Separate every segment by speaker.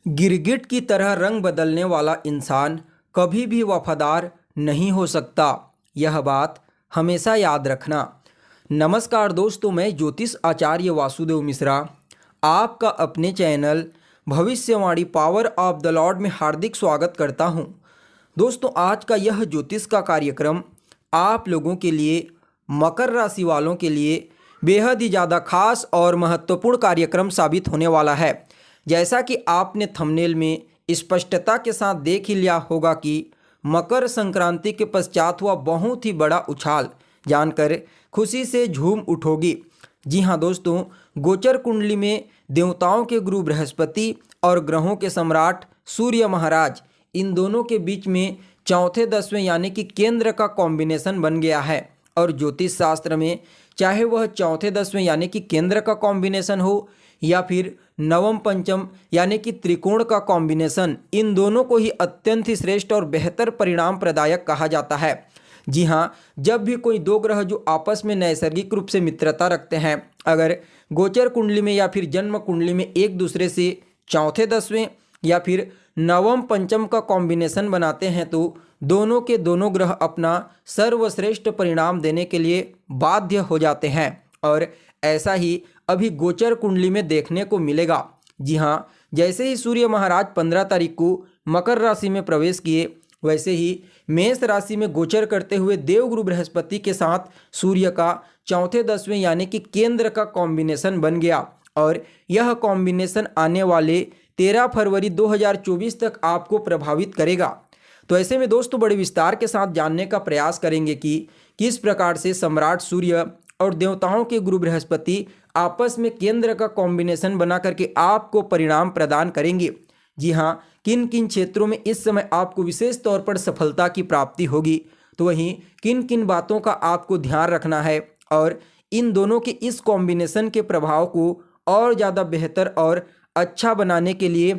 Speaker 1: गिरगिट की तरह रंग बदलने वाला इंसान कभी भी वफादार नहीं हो सकता। यह बात हमेशा याद रखना। नमस्कार दोस्तों, मैं ज्योतिष आचार्य वासुदेव मिश्रा आपका अपने चैनल भविष्यवाणी पावर ऑफ द लॉर्ड में हार्दिक स्वागत करता हूं। दोस्तों, आज का यह ज्योतिष का कार्यक्रम आप लोगों के लिए, मकर राशि वालों के लिए बेहद ही ज़्यादा खास और महत्वपूर्ण कार्यक्रम साबित होने वाला है। जैसा कि आपने थंबनेल में स्पष्टता के साथ देख ही लिया होगा कि मकर संक्रांति के पश्चात हुआ बहुत ही बड़ा उछाल जानकर खुशी से झूम उठोगी। जी हाँ दोस्तों, गोचर कुंडली में देवताओं के गुरु बृहस्पति और ग्रहों के सम्राट सूर्य महाराज, इन दोनों के बीच में चौथे दसवें यानी कि केंद्र का कॉम्बिनेशन बन गया है। और ज्योतिष शास्त्र में चाहे वह चौथे दसवें यानी कि केंद्र का कॉम्बिनेशन हो या फिर नवम पंचम यानी कि त्रिकोण का कॉम्बिनेशन, इन दोनों को ही अत्यंत ही श्रेष्ठ और बेहतर परिणाम प्रदायक कहा जाता है। जी हाँ, जब भी कोई दो ग्रह जो आपस में नैसर्गिक रूप से मित्रता रखते हैं, अगर गोचर कुंडली में या फिर जन्म कुंडली में एक दूसरे से चौथे दसवें या फिर नवम पंचम का कॉम्बिनेशन बनाते हैं, तो दोनों के दोनों ग्रह अपना सर्वश्रेष्ठ परिणाम देने के लिए बाध्य हो जाते हैं। और ऐसा ही अभी गोचर कुंडली में देखने को मिलेगा। जी हाँ, जैसे ही सूर्य महाराज 15 तारीख को मकर राशि में प्रवेश किए, वैसे ही मेष राशि में गोचर करते हुए देवगुरु बृहस्पति के साथ सूर्य का चौथे दसवें यानी कि केंद्र का कॉम्बिनेशन बन गया। और यह कॉम्बिनेशन आने वाले 13 फरवरी 2024 तक आपको प्रभावित करेगा। तो ऐसे में दोस्तों, बड़े विस्तार के साथ जानने का प्रयास करेंगे कि किस प्रकार से सम्राट सूर्य और देवताओं के गुरु बृहस्पति आपस में केंद्र का कॉम्बिनेशन बना करके आपको परिणाम प्रदान करेंगे। जी हाँ, किन किन क्षेत्रों में इस समय आपको विशेष तौर पर सफलता की प्राप्ति होगी, तो वहीं किन किन बातों का आपको ध्यान रखना है और इन दोनों के इस कॉम्बिनेशन के प्रभाव को और ज़्यादा बेहतर और अच्छा बनाने के लिए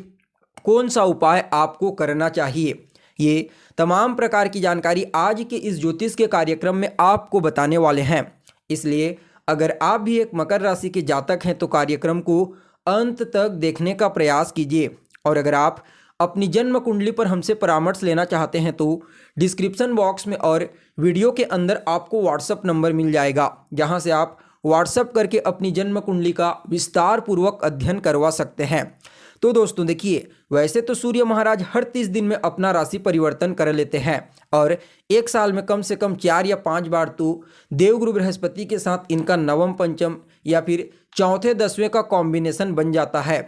Speaker 1: कौन सा उपाय आपको करना चाहिए, ये तमाम प्रकार की जानकारी आज के इस ज्योतिष के कार्यक्रम में आपको बताने वाले हैं। इसलिए अगर आप भी एक मकर राशि के जातक हैं तो कार्यक्रम को अंत तक देखने का प्रयास कीजिए। और अगर आप अपनी जन्म कुंडली पर हमसे परामर्श लेना चाहते हैं तो डिस्क्रिप्शन बॉक्स में और वीडियो के अंदर आपको व्हाट्सएप नंबर मिल जाएगा, जहां से आप व्हाट्सएप करके अपनी जन्म कुंडली का विस्तार पूर्वक अध्ययन करवा सकते हैं। तो दोस्तों देखिए, वैसे तो सूर्य महाराज हर 30 दिन में अपना राशि परिवर्तन कर लेते हैं और एक साल में कम से कम 4 या 5 बार तो देवगुरु बृहस्पति के साथ इनका नवम पंचम या फिर चौथे दसवें का कॉम्बिनेशन बन जाता है।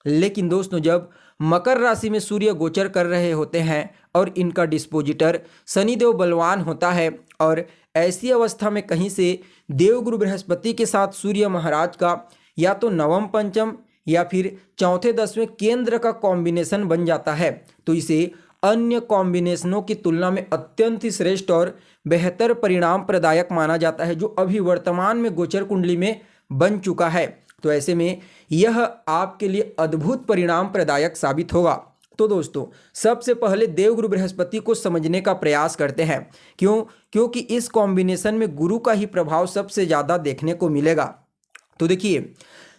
Speaker 1: लेकिन दोस्तों, जब मकर राशि में सूर्य गोचर कर रहे होते हैं और इनका डिस्पोजिटर शनिदेव बलवान होता है, और ऐसी अवस्था में कहीं से देवगुरु बृहस्पति के साथ सूर्य महाराज का या तो नवम पंचम या फिर चौथे दसवें केंद्र का कॉम्बिनेशन बन जाता है, तो इसे अन्य कॉम्बिनेशनों की तुलना में अत्यंत ही श्रेष्ठ और बेहतर परिणाम प्रदायक माना जाता है, जो अभी वर्तमान में गोचर कुंडली में बन चुका है। तो ऐसे में यह आपके लिए अद्भुत परिणाम प्रदायक साबित होगा। तो दोस्तों, सबसे पहले देवगुरु बृहस्पति को समझने का प्रयास करते हैं। क्योंकि इस कॉम्बिनेशन में गुरु का ही प्रभाव सबसे ज़्यादा देखने को मिलेगा। तो देखिए,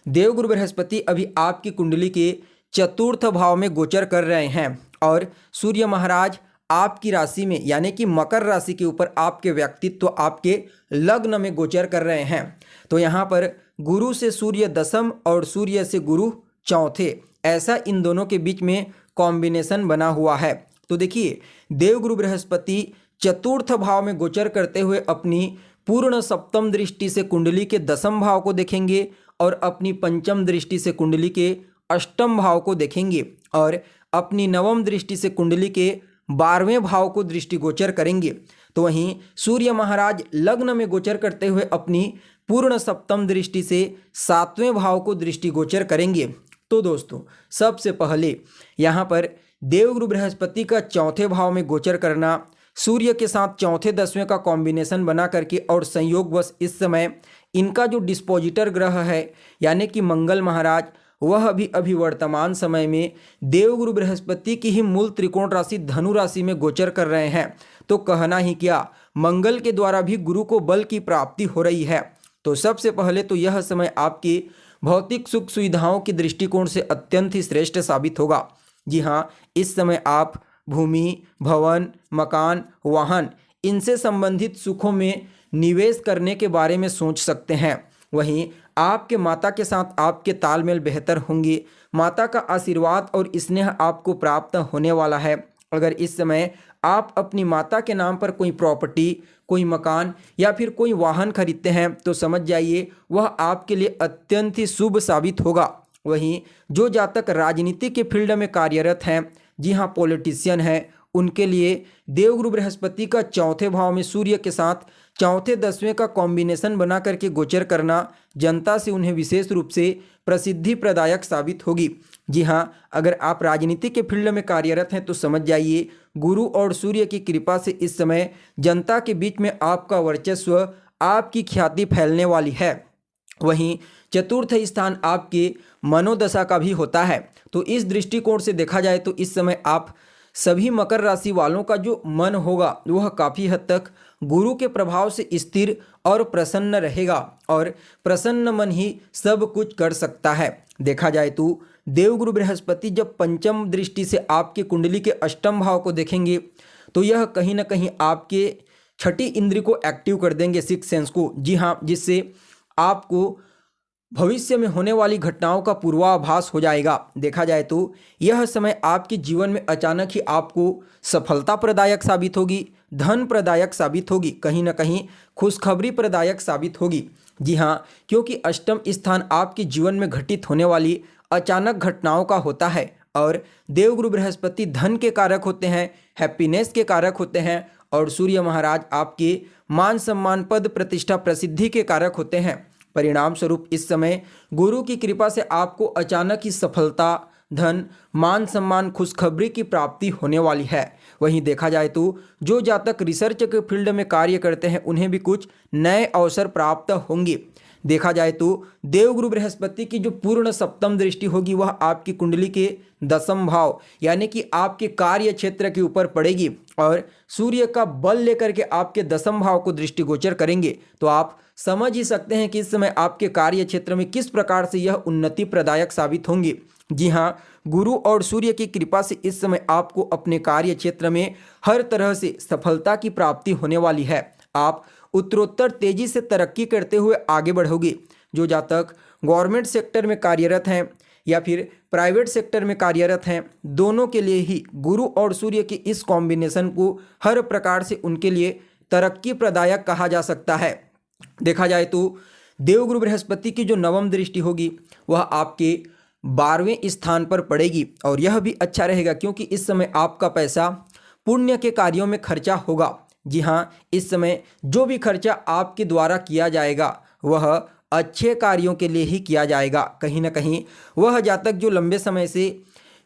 Speaker 1: देवगुरु बृहस्पति अभी आपकी कुंडली के चतुर्थ भाव में गोचर कर रहे हैं और सूर्य महाराज आपकी राशि में यानी कि मकर राशि के ऊपर आपके व्यक्तित्व, आपके लग्न में गोचर कर रहे हैं। तो यहाँ पर गुरु से सूर्य दसम और सूर्य से गुरु चौथे, ऐसा इन दोनों के बीच में कॉम्बिनेशन बना हुआ है। तो देखिए, देवगुरु बृहस्पति चतुर्थ भाव में गोचर करते हुए अपनी पूर्ण सप्तम दृष्टि से कुंडली के दसम भाव को देखेंगे और अपनी पंचम दृष्टि से कुंडली के अष्टम भाव को देखेंगे और अपनी नवम दृष्टि से कुंडली के 12वें भाव को दृष्टिगोचर करेंगे। तो वहीं सूर्य महाराज लग्न में गोचर करते हुए अपनी पूर्ण सप्तम दृष्टि से 7वें भाव को दृष्टिगोचर करेंगे। तो दोस्तों, सबसे पहले यहाँ पर देवगुरु बृहस्पति का चौथे भाव में गोचर करना, सूर्य के साथ चौथे दसवें का कॉम्बिनेशन बना करके, और संयोगवश इस समय इनका जो डिस्पोजिटर ग्रह है यानी कि मंगल महाराज, वह भी अभी वर्तमान समय में देवगुरु बृहस्पति की ही मूल त्रिकोण राशि धनु राशि में गोचर कर रहे हैं। तो कहना ही क्या, मंगल के द्वारा भी गुरु को बल की प्राप्ति हो रही है। तो सबसे पहले तो यह समय आपकी भौतिक सुख सुविधाओं के दृष्टिकोण से अत्यंत ही श्रेष्ठ साबित होगा। जी हाँ, इस समय आप भूमि, भवन, मकान, वाहन इनसे संबंधित सुखों में निवेश करने के बारे में सोच सकते हैं। वहीं आपके माता के साथ आपके तालमेल बेहतर होंगे। माता का आशीर्वाद और स्नेह आपको प्राप्त होने वाला है। अगर इस समय आप अपनी माता के नाम पर कोई प्रॉपर्टी, कोई मकान या फिर कोई वाहन खरीदते हैं तो समझ जाइए वह आपके लिए अत्यंत ही शुभ साबित होगा। वहीं जो जातक राजनीति के फील्ड में कार्यरत हैं, जी हाँ पॉलिटिशियन हैं, उनके लिए देवगुरु बृहस्पति का चौथे भाव में सूर्य के साथ चौथे 10वें का कॉम्बिनेशन बना करके गोचर करना जनता से उन्हें विशेष रूप से प्रसिद्धि प्रदायक साबित होगी। जी हाँ, अगर आप राजनीति के फील्ड में कार्यरत हैं तो समझ जाइए गुरु और सूर्य की कृपा से इस समय जनता के बीच में आपका वर्चस्व, आपकी ख्याति फैलने वाली है। वहीं चतुर्थ स्थान आपके मनोदशा का भी होता है, तो इस दृष्टिकोण से देखा जाए तो इस समय आप सभी मकर राशि वालों का जो मन होगा वह काफ़ी हद तक गुरु के प्रभाव से स्थिर और प्रसन्न रहेगा और प्रसन्न मन ही सब कुछ कर सकता है। देखा जाए तो देवगुरु बृहस्पति जब पंचम दृष्टि से आपके कुंडली के अष्टम भाव को देखेंगे तो यह कहीं ना कहीं आपके छठी इंद्रिय को एक्टिव कर देंगे, सिक्स सेंस को। जी हाँ, जिससे आपको भविष्य में होने वाली घटनाओं का पूर्वाभास हो जाएगा। देखा जाए तो यह समय आपके जीवन में अचानक ही आपको सफलता प्रदायक साबित होगी, धन प्रदायक साबित होगी, कहीं ना कहीं खुशखबरी प्रदायक साबित होगी। जी हाँ, क्योंकि अष्टम स्थान आपके जीवन में घटित होने वाली अचानक घटनाओं का होता है और देवगुरु बृहस्पति धन के कारक होते हैं, हैप्पीनेस के कारक होते हैं और सूर्य महाराज आपके मान सम्मान, पद प्रतिष्ठा, प्रसिद्धि के कारक होते हैं। परिणाम स्वरूप इस समय गुरु की कृपा से आपको अचानक ही सफलता, धन, मान सम्मान, खुशखबरी की प्राप्ति होने वाली है। वहीं देखा जाए तो जो जातक रिसर्च के फील्ड में कार्य करते हैं उन्हें भी कुछ नए अवसर प्राप्त होंगे। देखा जाए तो देवगुरु बृहस्पति की जो पूर्ण सप्तम दृष्टि होगी वह आपकी कुंडली के 10वें भाव यानी कि आपके कार्य क्षेत्र के ऊपर पड़ेगी और सूर्य का बल लेकर के आपके 10वें भाव को दृष्टिगोचर करेंगे। तो आप समझ ही सकते हैं कि इस समय आपके कार्य क्षेत्र में किस प्रकार से यह उन्नति प्रदायक साबित होंगे। जी हाँ, गुरु और सूर्य की कृपा से इस समय आपको अपने कार्य क्षेत्र में हर तरह से सफलता की प्राप्ति होने वाली है। आप उत्तरोत्तर तेजी से तरक्की करते हुए आगे बढ़ोगे। जो जातक गवर्नमेंट सेक्टर में कार्यरत हैं या फिर प्राइवेट सेक्टर में कार्यरत हैं, दोनों के लिए ही गुरु और सूर्य के इस कॉम्बिनेशन को हर प्रकार से उनके लिए तरक्की प्रदायक कहा जा सकता है। देखा जाए तो देवगुरु बृहस्पति की जो 9वीं दृष्टि होगी वह आपके 12वें स्थान पर पड़ेगी और यह भी अच्छा रहेगा क्योंकि इस समय आपका पैसा पुण्य के कार्यों में खर्चा होगा। जी हाँ, इस समय जो भी खर्चा आपके द्वारा किया जाएगा वह अच्छे कार्यों के लिए ही किया जाएगा। कहीं ना कहीं वह जातक जो लंबे समय से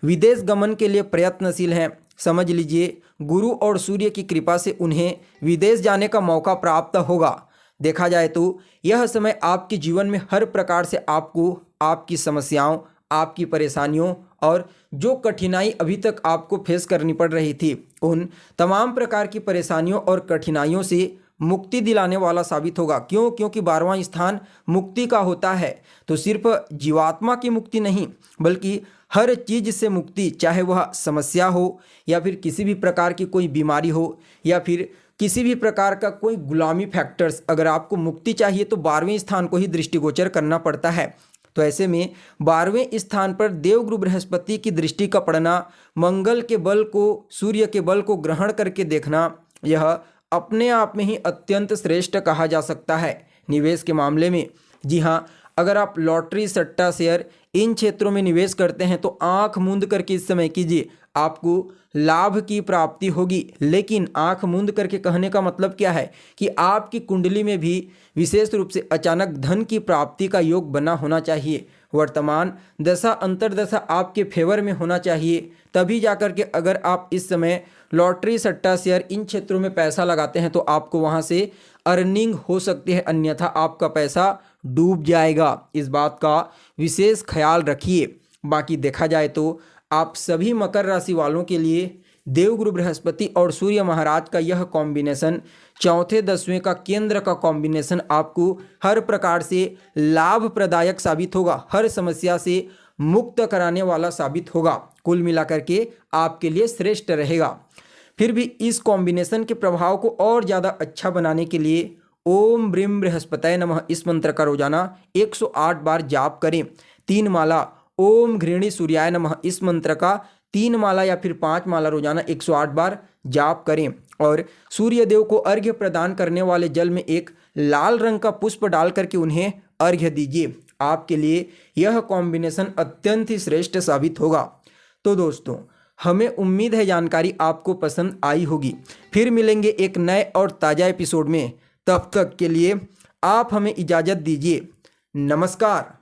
Speaker 1: विदेश गमन के लिए प्रयत्नशील हैं, समझ लीजिए गुरु और सूर्य की कृपा से उन्हें विदेश जाने का मौका प्राप्त होगा। देखा जाए तो यह समय आपके जीवन में हर प्रकार से आपको आपकी समस्याओं, आपकी परेशानियों और जो कठिनाई अभी तक आपको फेस करनी पड़ रही थी उन तमाम प्रकार की परेशानियों और कठिनाइयों से मुक्ति दिलाने वाला साबित होगा। क्यों? क्योंकि 12वां स्थान मुक्ति का होता है। तो सिर्फ जीवात्मा की मुक्ति नहीं बल्कि हर चीज़ से मुक्ति, चाहे वह समस्या हो या फिर किसी भी प्रकार की कोई बीमारी हो या फिर किसी भी प्रकार का कोई गुलामी फैक्टर्स, अगर आपको मुक्ति चाहिए तो 12वें स्थान को ही दृष्टिगोचर करना पड़ता है। तो ऐसे में 12वें स्थान पर देवगुरु बृहस्पति की दृष्टि का पड़ना, मंगल के बल को, सूर्य के बल को ग्रहण करके देखना, यह अपने आप में ही अत्यंत श्रेष्ठ कहा जा सकता है निवेश के मामले में। जी हाँ, अगर आप लॉटरी, सट्टा, शेयर इन क्षेत्रों में निवेश करते हैं तो आंख मूंद करके इस समय कीजिए, आपको लाभ की प्राप्ति होगी। लेकिन आंख मूंद करके कहने का मतलब क्या है कि आपकी कुंडली में भी विशेष रूप से अचानक धन की प्राप्ति का योग बना होना चाहिए। वर्तमान दशा अंतर्दशा आपके फेवर में होना चाहिए, तभी जाकर के अगर आप इस समय लॉटरी, सट्टा, शेयर इन क्षेत्रों में पैसा लगाते हैं तो आपको वहां से अर्निंग हो सकती है, अन्यथा आपका पैसा डूब जाएगा। इस बात का विशेष ख्याल रखिए। बाकी देखा जाए तो आप सभी मकर राशि वालों के लिए देवगुरु बृहस्पति और सूर्य महाराज का यह कॉम्बिनेशन, चौथे 10वें का केंद्र का कॉम्बिनेशन आपको हर प्रकार से लाभ प्रदायक साबित होगा, हर समस्या से मुक्त कराने वाला साबित होगा। कुल मिलाकर के आपके लिए श्रेष्ठ रहेगा। फिर भी इस कॉम्बिनेशन के प्रभाव को और ज़्यादा अच्छा बनाने के लिए ओम ब्रीम बृहस्पतये नमः इस मंत्र का रोजाना 108 बार जाप करें। 3 माला ओम घृणी सूर्याय नमः इस मंत्र का 3 माला या फिर 5 माला रोजाना 108 बार जाप करें। और सूर्य देव को अर्घ्य प्रदान करने वाले जल में एक लाल रंग का पुष्प डाल करके उन्हें अर्घ्य दीजिए। आपके लिए यह कॉम्बिनेशन अत्यंत ही श्रेष्ठ साबित होगा। तो दोस्तों, हमें उम्मीद है जानकारी आपको पसंद आई होगी। फिर मिलेंगे एक नए और ताज़ा एपिसोड में। तब तक के लिए आप हमें इजाज़त दीजिए। नमस्कार।